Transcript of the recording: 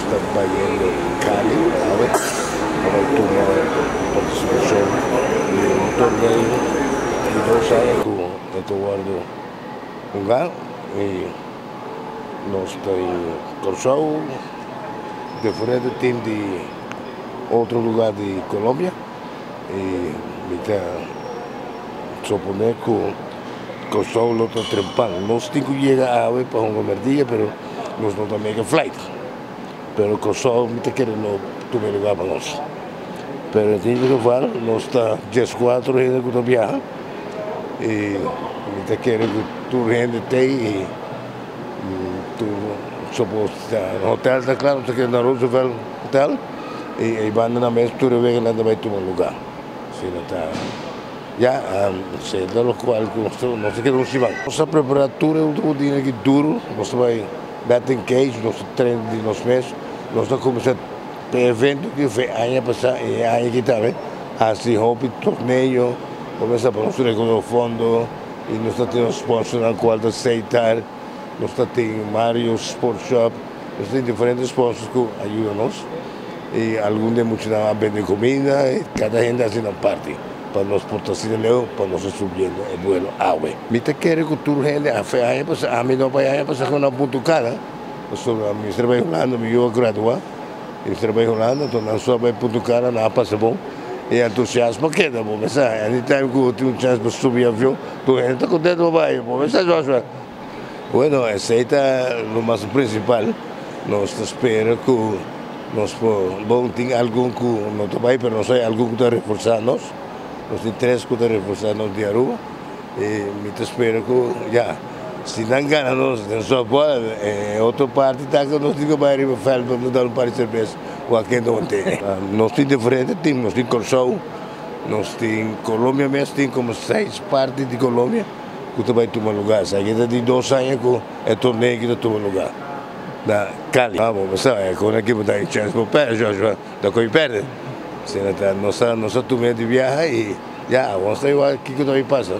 Está yendo Cali, a ver, tomar participación en un torneo de 2 años que Eduardo jugar y nós tem Corsão, diferente time de outro lugar de Colômbia e me está suponer que Corsão não está trempando. Nós temos que chegar a ver para uma merdinha, mas nós não também que flight. Pero Corsão me está querendo tomar lugar para nós. Pero tem que falar, nós está 14 ainda que viaja e me está querendo que tu rende tem e tu suposto no hotel, está claro, está querendo na Roosevelt Hotel e vai na mesa, tu revega lá vai tomar lugar. Se não está, já, sei da qual não sei que não se vai. Nossa preparatura é um dia que duro, nós vai batting cage, nosso treino de nós mesmos, nós estamos começando o evento que foi ano passado e ano que está, assim, hobby, torneio, começa para nós com o fundo e nós temos sponsor na qual aceitar. Nós temos Mario Sport Shop, nós temos diferentes sponsors que ajudam-nos e alguns de muitos vendem comida e cada gente faz uma parte para nós portar-se para nós subir é bueno água. Me te quero que tu gente a mim não vai passar com uma pontucada. Eu me trabalho Holanda, me eu graduar, eu trabalho Holanda, então não só vai pontucada, não passa bom. E entusiasmo que dá, vou pensar, anytime que eu tenho chance para subir avião, tu gente está contente, vai, vou pensar, Joshua. Bueno, aceita o mais principal. Nós esperamos que nós vamos ter algum que não está bem, mas não sei, algum que está reforçando-nos. Nós temos 3 que estão reforçando-nos de Aruba. E me espero que, já, se não ganhamos, não só pode, outra parte está que nós temos que ir para o Fel para mudar um par de cervejas, ou aqui não tem. Nós temos diferentes times, nós temos Corsão, nós temos Colômbia mesmo, temos como 6 partes de Colômbia. Que vai tomar lugar, sabe? De 2 anos que é torneio que toma lugar. Da Cali. Vamos pensar, é com a equipe da chance para perder, Joshua, da coi perde. Se não está, nossa turma de viagem e já, vamos ver o que vai passar.